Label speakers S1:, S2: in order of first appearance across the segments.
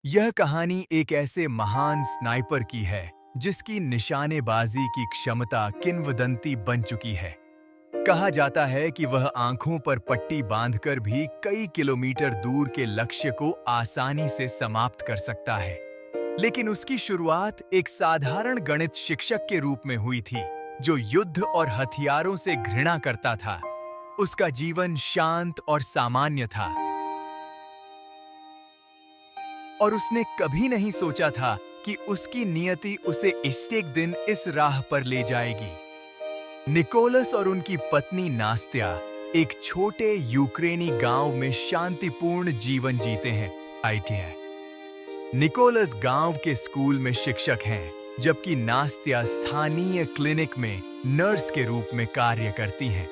S1: यह कहानी एक ऐसे महान स्नाइपर की है जिसकी निशानेबाजी की क्षमता किंवदंती बन चुकी है। कहा जाता है कि वह आंखों पर पट्टी बांधकर भी कई किलोमीटर दूर के लक्ष्य को आसानी से समाप्त कर सकता है। लेकिन उसकी शुरुआत एक साधारण गणित शिक्षक के रूप में हुई थी, जो युद्ध और हथियारों से घृणा करता था। उसका जीवन शांत और सामान्य था, और उसने कभी नहीं सोचा था कि उसकी नियति उसे एक दिन इस राह पर ले जाएगी। निकोलस और उनकी पत्नी नास्त्या एक छोटे यूक्रेनी गांव में शांतिपूर्ण जीवन जीते हैं। निकोलस गांव के स्कूल में शिक्षक हैं, जबकि नास्त्या स्थानीय क्लिनिक में नर्स के रूप में कार्य करती हैं।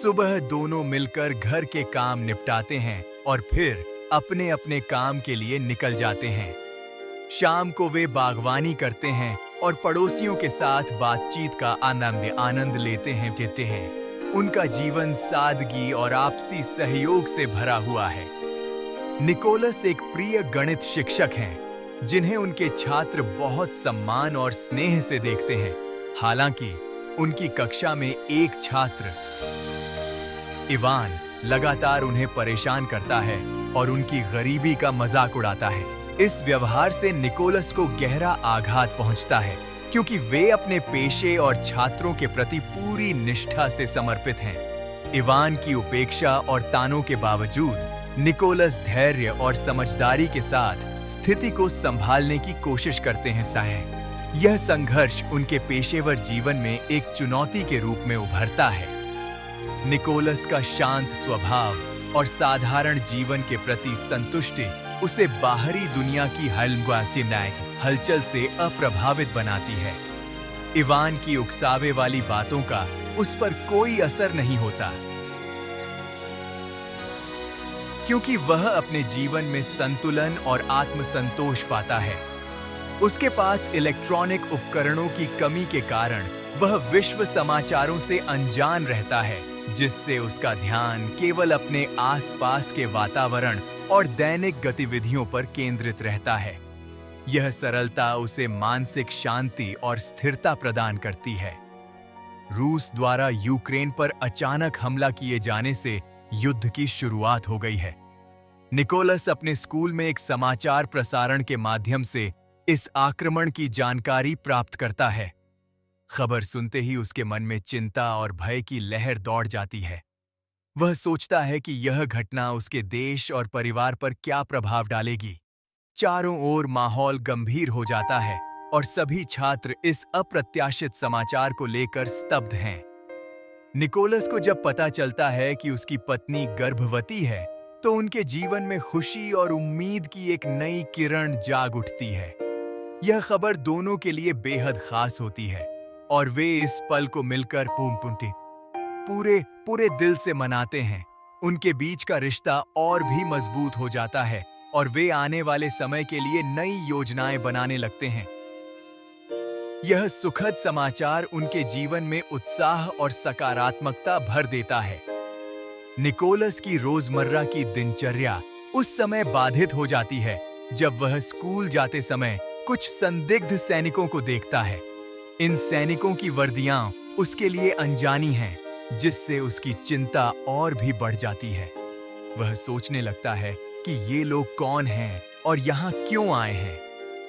S1: सुबह दोनों मिलकर घर के काम निपटाते हैं और फिर अपने अपने काम के लिए निकल जाते हैं। शाम को वे बागवानी करते हैं और पड़ोसियों के साथ बातचीत का आनंद लेते हैं। उनका जीवन सादगी और आपसी सहयोग से भरा हुआ है। निकोलस एक प्रिय गणित शिक्षक हैं, जिन्हें उनके छात्र बहुत सम्मान और स्नेह से देखते हैं। हालांकि उनकी कक्षा में एक छात्र, इवान, लगातार उन्हें परेशान करता है और उनकी गरीबी का मजाक उड़ाता है। इस व्यवहार से निकोलस को गहरा आघात पहुंचता है, क्योंकि वे अपने पेशे और छात्रों के प्रति पूरी निष्ठा से समर्पित हैं। इवान की उपेक्षा और तानों के बावजूद निकोलस धैर्य और समझदारी के साथ स्थिति को संभालने की कोशिश करते हैं। यह संघर्ष उनके पेशेवर जीवन में एक चुनौती के रूप में उभरता है। निकोलस का शांत स्वभाव और साधारण जीवन के प्रति संतुष्टि उसे बाहरी दुनिया की हलचल से अप्रभावित बनाती है। इवान की उकसावे वाली बातों का उस पर कोई असर नहीं होता, क्योंकि वह अपने जीवन में संतुलन और आत्मसंतोष पाता है। उसके पास इलेक्ट्रॉनिक उपकरणों की कमी के कारण वह विश्व समाचारों से अनजान रहता है, जिससे उसका ध्यान केवल अपने आसपास के वातावरण और दैनिक गतिविधियों पर केंद्रित रहता है। यह सरलता उसे मानसिक शांति और स्थिरता प्रदान करती है। रूस द्वारा यूक्रेन पर अचानक हमला किए जाने से युद्ध की शुरुआत हो गई है। निकोलस अपने स्कूल में एक समाचार प्रसारण के माध्यम से इस आक्रमण की जानकारी प्राप्त करता है। खबर सुनते ही उसके मन में चिंता और भय की लहर दौड़ जाती है। वह सोचता है कि यह घटना उसके देश और परिवार पर क्या प्रभाव डालेगी। चारों ओर माहौल गंभीर हो जाता है और सभी छात्र इस अप्रत्याशित समाचार को लेकर स्तब्ध हैं। निकोलस को जब पता चलता है कि उसकी पत्नी गर्भवती है, तो उनके जीवन में खुशी और उम्मीद की एक नई किरण जाग उठती है। यह खबर दोनों के लिए बेहद खास होती है और वे इस पल को मिलकर पूरे दिल से मनाते हैं। उनके बीच का रिश्ता और भी मजबूत हो जाता है और वे आने वाले समय के लिए नई योजनाएं बनाने लगते हैं। यह सुखद समाचार उनके जीवन में उत्साह और सकारात्मकता भर देता है। निकोलस की रोजमर्रा की दिनचर्या उस समय बाधित हो जाती है, जब वह स्कूल जाते समय कुछ संदिग्ध सैनिकों को देखता है। इन सैनिकों की वर्दियां उसके लिए अनजानी हैं, जिससे उसकी चिंता और भी बढ़ जाती है। वह सोचने लगता है कि ये लोग कौन हैं और यहाँ क्यों आए हैं।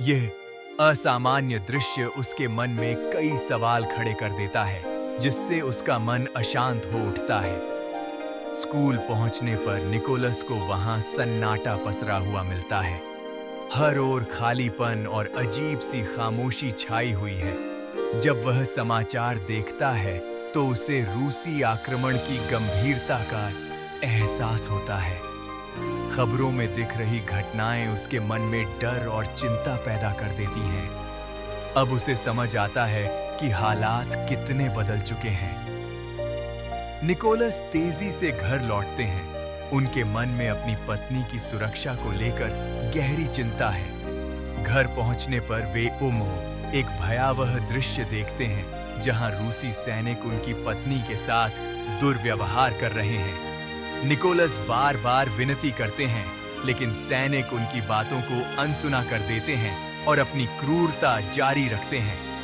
S1: यह असामान्य दृश्य उसके मन में कई सवाल खड़े कर देता है, जिससे उसका मन अशांत हो उठता है। स्कूल पहुंचने पर निकोलस को वहां सन्नाटा पसरा हुआ मिलता है। हर ओर खालीपन और अजीब सी खामोशी छाई हुई है। जब वह समाचार देखता है, तो उसे रूसी आक्रमण की गंभीरता का एहसास होता है। खबरों में दिख रही घटनाएं उसके मन में डर और चिंता पैदा कर देती हैं। अब उसे समझ आता है कि हालात कितने बदल चुके हैं। निकोलस तेजी से घर लौटते हैं। उनके मन में अपनी पत्नी की सुरक्षा को लेकर गहरी चिंता है। घर पहुंचने पर वे एक भयावह दृश्य देखते हैं, जहां रूसी सैनिक उनकी पत्नी के साथ दुर्व्यवहार कर रहे हैं। निकोलस बार-बार विनती करते हैं, लेकिन सैनिक उनकी बातों को अनसुना कर देते हैं और अपनी क्रूरता जारी रखते हैं।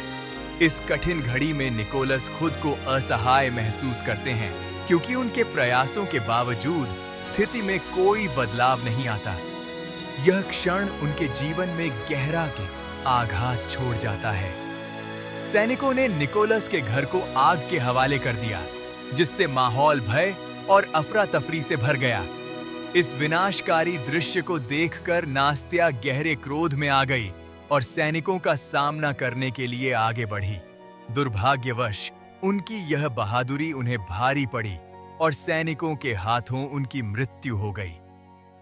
S1: इस कठिन घड़ी में निकोलस खुद को असहाय महसूस करते हैं, क्योंकि उनके प्रयासों के बावजूद स्थिति में कोई बदलाव नहीं आता। यह क्षण उनके जीवन में गहरा के आघात छोड़ जाता है। सैनिकों ने निकोलस के घर को आग के हवाले कर दिया, जिससे माहौल भय और अफरा तफरी से भर गया। इस विनाशकारी दृश्य को देखकर नास्त्या गहरे क्रोध में आ गई और सैनिकों का सामना करने के लिए आगे बढ़ी। दुर्भाग्यवश उनकी यह बहादुरी उन्हें भारी पड़ी और सैनिकों के हाथों उनकी मृत्यु हो गई।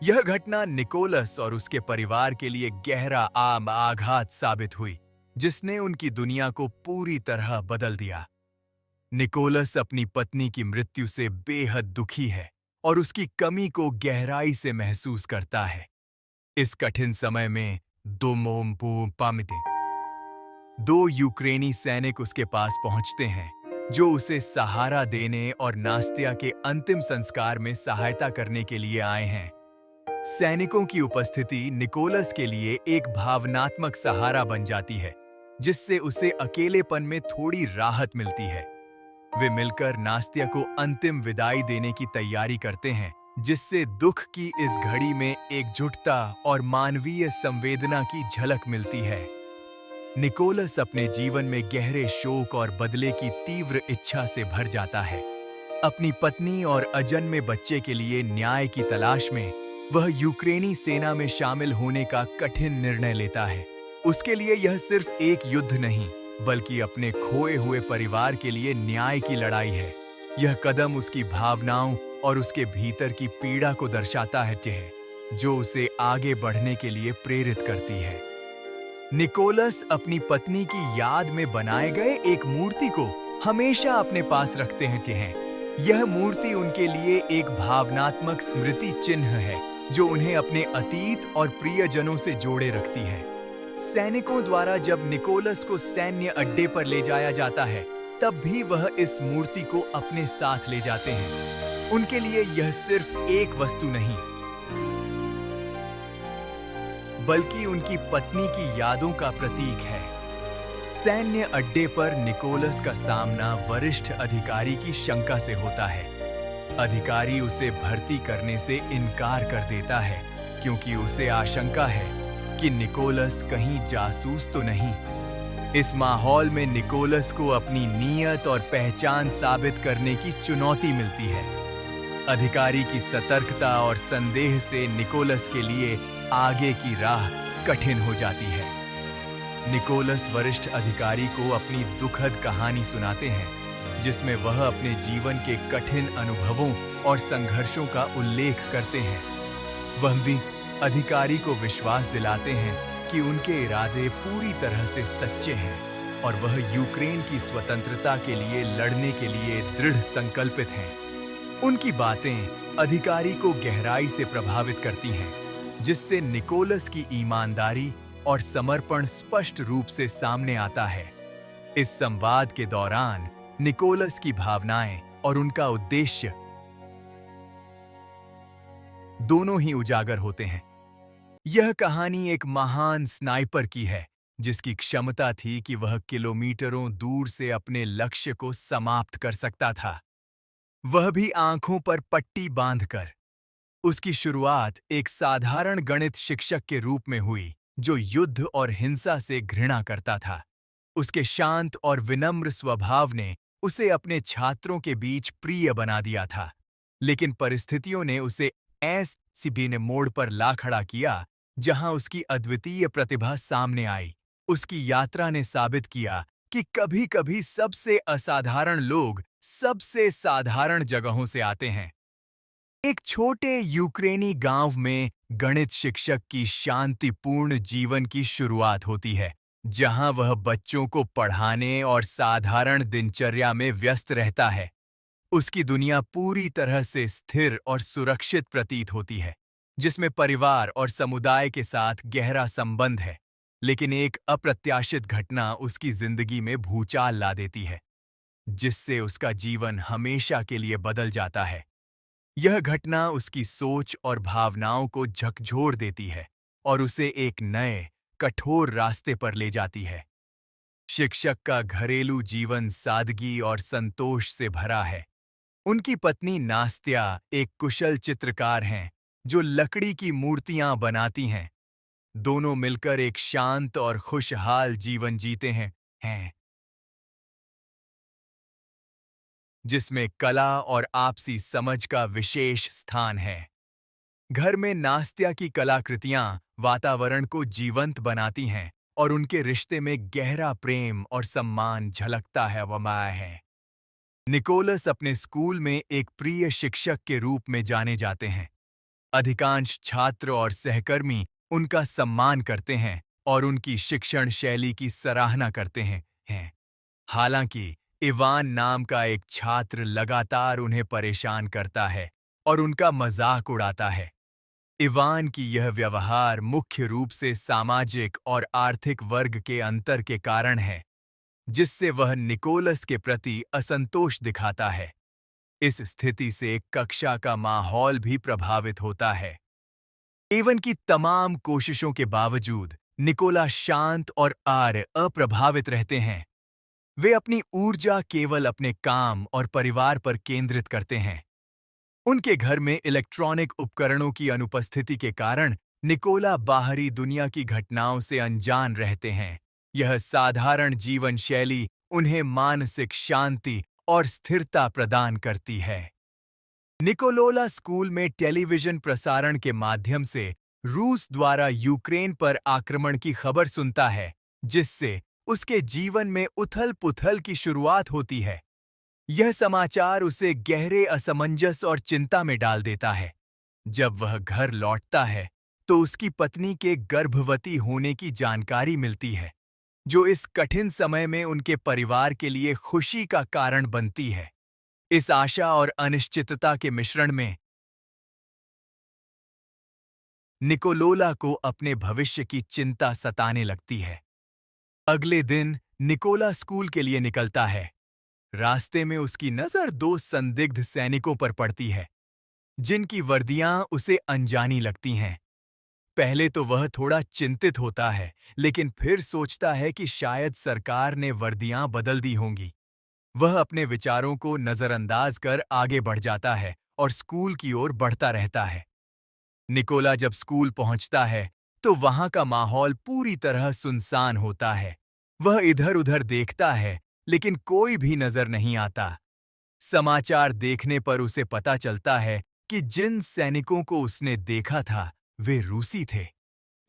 S1: यह घटना निकोलस और उसके परिवार के लिए गहरा आघात साबित हुई, जिसने उनकी दुनिया को पूरी तरह बदल दिया। निकोलस अपनी पत्नी की मृत्यु से बेहद दुखी है और उसकी कमी को गहराई से महसूस करता है। इस कठिन समय में दो यूक्रेनी सैनिक उसके पास पहुंचते हैं, जो उसे सहारा देने और नास्त्या के अंतिम संस्कार में सहायता करने के लिए आए हैं। सैनिकों की उपस्थिति निकोलस के लिए एक भावनात्मक सहारा बन जाती है, जिससे उसे अकेलेपन में थोड़ी राहत मिलती है। वे मिलकर नास्त्या को अंतिम विदाई देने की तैयारी करते हैं, जिससे दुख की इस घड़ी में एकजुटता और मानवीय संवेदना की झलक मिलती है। निकोलस अपने जीवन में गहरे शोक और बदले की तीव्र इच्छा से भर जाता है। अपनी पत्नी और अजन्मे बच्चे के लिए न्याय की तलाश में वह यूक्रेनी सेना में शामिल होने का कठिन निर्णय लेता है। उसके लिए यह सिर्फ एक युद्ध नहीं, बल्कि अपने खोए हुए परिवार के लिए न्याय की लड़ाई है। यह कदम उसकी भावनाओं और उसके भीतर की पीड़ा को दर्शाता है, जो उसे आगे बढ़ने के लिए प्रेरित करती है। निकोलस अपनी पत्नी की याद में बनाए गए एक मूर्ति को हमेशा अपने पास रखते हैं। यह मूर्ति उनके लिए एक भावनात्मक स्मृति चिन्ह है, जो उन्हें अपने अतीत और प्रियजनों से जोड़े रखती है। सैनिकों द्वारा जब निकोलस को सैन्य अड्डे पर ले जाया जाता है, तब भी वह इस मूर्ति को अपने साथ ले जाते हैं। उनके लिए यह सिर्फ एक वस्तु नहीं, बल्कि उनकी पत्नी की यादों का प्रतीक है। सैन्य अड्डे पर निकोलस का सामना वरिष्ठ अधिकारी की शंका से होता है। अधिकारी उसे भर्ती करने से इनकार कर देता है, क्योंकि उसे आशंका है कि निकोलस कहीं जासूस तो नहीं। इस माहौल में निकोलस को अपनी नीयत और पहचान साबित करने की चुनौती मिलती है। अधिकारी की सतर्कता और संदेह से निकोलस के लिए आगे की राह कठिन हो जाती है। निकोलस वरिष्ठ अधिकारी को अपनी दुखद कहानी सुनाते हैं, जिसमें वह अपने जीवन के कठिन अनुभवों और संघर्षों का उल्लेख करते हैं। वह भी अधिकारी को विश्वास दिलाते हैं कि उनके इरादे पूरी तरह से सच्चे हैं और वह यूक्रेन की स्वतंत्रता के लिए लड़ने के लिए दृढ़ संकल्पित हैं। उनकी बातें अधिकारी को गहराई से प्रभावित करती हैं, जिससे निकोलस की ईमानदारी और समर्पण स्पष्ट रूप से सामने आता है। इस संवाद के दौरान निकोलस की भावनाएं और उनका उद्देश्य दोनों ही उजागर होते हैं। यह कहानी एक महान स्नाइपर की है, जिसकी क्षमता थी कि वह किलोमीटरों दूर से अपने लक्ष्य को समाप्त कर सकता था, वह भी आंखों पर पट्टी बांधकर। उसकी शुरुआत एक साधारण गणित शिक्षक के रूप में हुई, जो युद्ध और हिंसा से घृणा करता था। उसके शांत और विनम्र स्वभाव ने उसे अपने छात्रों के बीच प्रिय बना दिया था, लेकिन परिस्थितियों ने उसे ऐसे ने मोड़ पर ला खड़ा किया, जहां उसकी अद्वितीय प्रतिभा सामने आई। उसकी यात्रा ने साबित किया कि कभी-कभी सबसे असाधारण लोग सबसे साधारण जगहों से आते हैं। एक छोटे यूक्रेनी गांव में गणित शिक्षक की शांतिपूर्ण जीवन की शुरुआत होती है, जहां वह बच्चों को पढ़ाने और साधारण दिनचर्या में व्यस्त रहता है। उसकी दुनिया पूरी तरह से स्थिर और सुरक्षित प्रतीत होती है, जिसमें परिवार और समुदाय के साथ गहरा संबंध है। लेकिन एक अप्रत्याशित घटना उसकी जिंदगी में भूचाल ला देती है, जिससे उसका जीवन हमेशा के लिए बदल जाता है। यह घटना उसकी सोच और भावनाओं को झकझोर देती है और उसे एक नए, कठोर रास्ते पर ले जाती है। शिक्षक का घरेलू जीवन सादगी और संतोष से भरा है। उनकी पत्नी नास्त्या एक कुशल चित्रकार हैं जो लकड़ी की मूर्तियां बनाती हैं। दोनों मिलकर एक शांत और खुशहाल जीवन जीते हैं जिसमें कला और आपसी समझ का विशेष स्थान है। घर में नास्त्या की कलाकृतियां वातावरण को जीवंत बनाती हैं और उनके रिश्ते में गहरा प्रेम और सम्मान झलकता है वमाया है। निकोलस अपने स्कूल में एक प्रिय शिक्षक के रूप में जाने जाते हैं। अधिकांश छात्र और सहकर्मी उनका सम्मान करते हैं और उनकी शिक्षण शैली की सराहना करते हैं। हालांकि इवान नाम का एक छात्र लगातार उन्हें परेशान करता है और उनका मजाक उड़ाता है। इवान की यह व्यवहार मुख्य रूप से सामाजिक और आर्थिक वर्ग के अंतर के कारण है, जिससे वह निकोलस के प्रति असंतोष दिखाता है। इस स्थिति से कक्षा का माहौल भी प्रभावित होता है। इवन की तमाम कोशिशों के बावजूद निकोला शांत और अप्रभावित रहते हैं। वे अपनी ऊर्जा केवल अपने काम और परिवार पर केंद्रित करते हैं। उनके घर में इलेक्ट्रॉनिक उपकरणों की अनुपस्थिति के कारण निकोला बाहरी दुनिया की घटनाओं से अनजान रहते हैं। यह साधारण जीवन शैली उन्हें मानसिक शांति और स्थिरता प्रदान करती है। निकोलोला स्कूल में टेलीविजन प्रसारण के माध्यम से रूस द्वारा यूक्रेन पर आक्रमण की खबर सुनता है, जिससे उसके जीवन में उथल-पुथल की शुरुआत होती है। यह समाचार उसे गहरे असमंजस और चिंता में डाल देता है। जब वह घर लौटता है, तो उसकी पत्नी के गर्भवती होने की जानकारी मिलती है, जो इस कठिन समय में उनके परिवार के लिए खुशी का कारण बनती है। इस आशा और अनिश्चितता के मिश्रण में निकोलोला को अपने भविष्य की चिंता सताने लगती है। अगले दिन निकोला स्कूल के लिए निकलता है। रास्ते में उसकी नजर दो संदिग्ध सैनिकों पर पड़ती है, जिनकी वर्दियां उसे अनजानी लगती हैं। पहले तो वह थोड़ा चिंतित होता है, लेकिन फिर सोचता है कि शायद सरकार ने वर्दियां बदल दी होंगी। वह अपने विचारों को नजरअंदाज कर आगे बढ़ जाता है और स्कूल की ओर बढ़ता रहता है। निकोला जब स्कूल पहुंचता है, तो वहां का माहौल पूरी तरह सुनसान होता है। वह इधर-उधर देखता है, लेकिन कोई भी नजर नहीं आता। समाचार देखने पर उसे पता चलता है कि जिन सैनिकों को उसने देखा था, वे रूसी थे।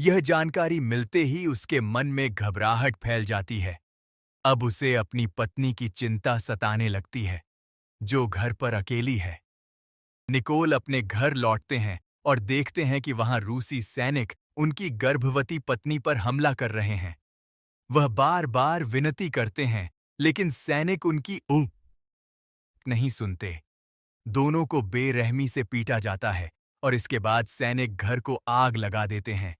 S1: यह जानकारी मिलते ही उसके मन में घबराहट फैल जाती है। अब उसे अपनी पत्नी की चिंता सताने लगती है, जो घर पर अकेली है। निकोल अपने घर लौटते हैं और देखते हैं कि वहां रूसी सैनिक उनकी गर्भवती पत्नी पर हमला कर रहे हैं। वह बार-बार विनती करते हैं, लेकिन सैनिक उनकी नहीं सुनते। दोनों को बेरहमी से पीटा जाता है और इसके बाद सैनिक घर को आग लगा देते हैं।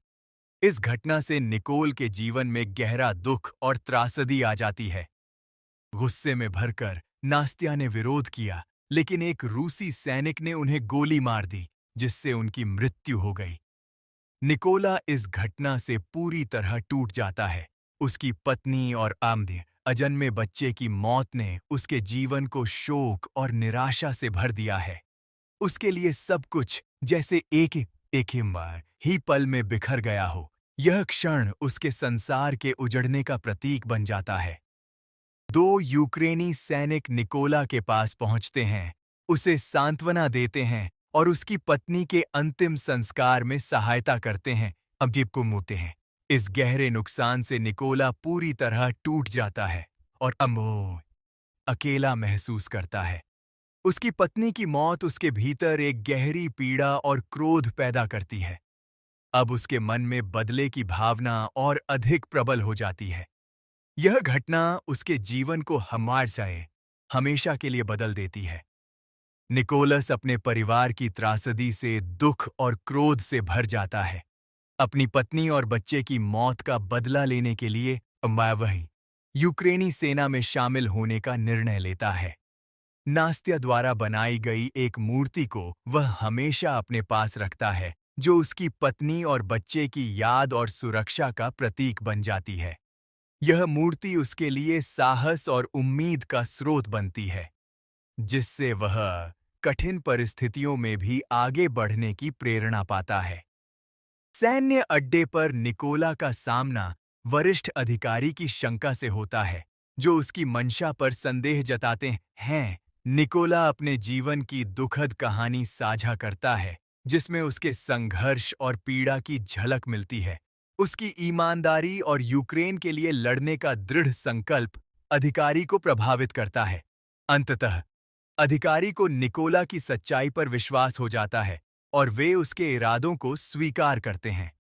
S1: इस घटना से निकोल के जीवन में गहरा दुख और त्रासदी आ जाती है। गुस्से में भरकर नास्त्या ने विरोध किया, लेकिन एक रूसी सैनिक ने उन्हें गोली मार दी, जिससे उनकी मृत्यु हो गई। निकोला इस घटना से पूरी तरह टूट जाता है। उसकी पत्नी और अजन्मे बच्चे की मौत ने उसके जीवन को शोक और निराशा से भर दिया है। उसके लिए सब कुछ जैसे एक ही पल में बिखर गया हो। यह क्षण उसके संसार के उजड़ने का प्रतीक बन जाता है। दो यूक्रेनी सैनिक निकोला के पास पहुंचते हैं, उसे सांत्वना देते हैं और उसकी पत्नी के अंतिम संस्कार में सहायता करते हैं। अब जीप को मुड़ते हैं। इस गहरे नुकसान से निकोला पूरी तरह टूट जाता है और अकेला महसूस करता है। उसकी पत्नी की मौत उसके भीतर एक गहरी पीड़ा और क्रोध पैदा करती है। अब उसके मन में बदले की भावना और अधिक प्रबल हो जाती है। यह घटना उसके जीवन को हमेशा के लिए बदल देती है। निकोलस अपने परिवार की त्रासदी से दुख और क्रोध से भर जाता है। अपनी पत्नी और बच्चे की मौत का बदला लेने के लिए वह यूक्रेनी सेना में शामिल होने का निर्णय लेता है। नास्त्या द्वारा बनाई गई एक मूर्ति को वह हमेशा अपने पास रखता है, जो उसकी पत्नी और बच्चे की याद और सुरक्षा का प्रतीक बन जाती है। यह मूर्ति उसके लिए साहस और उम्मीद का स्रोत बनती है, जिससे वह कठिन परिस्थितियों में भी आगे बढ़ने की प्रेरणा पाता है। सैन्य अड्डे पर निकोला का सामना वरिष्ठ अधिकारी की शंका से होता है, जो उसकी मंशा पर संदेह जताते हैं। निकोला अपने जीवन की दुखद कहानी साझा करता है, जिसमें उसके संघर्ष और पीड़ा की झलक मिलती है। उसकी ईमानदारी और यूक्रेन के लिए लड़ने का दृढ़ संकल्प अधिकारी को प्रभावित करता है। अंततः अधिकारी को निकोला की सच्चाई पर विश्वास हो जाता है और वे उसके इरादों को स्वीकार करते हैं।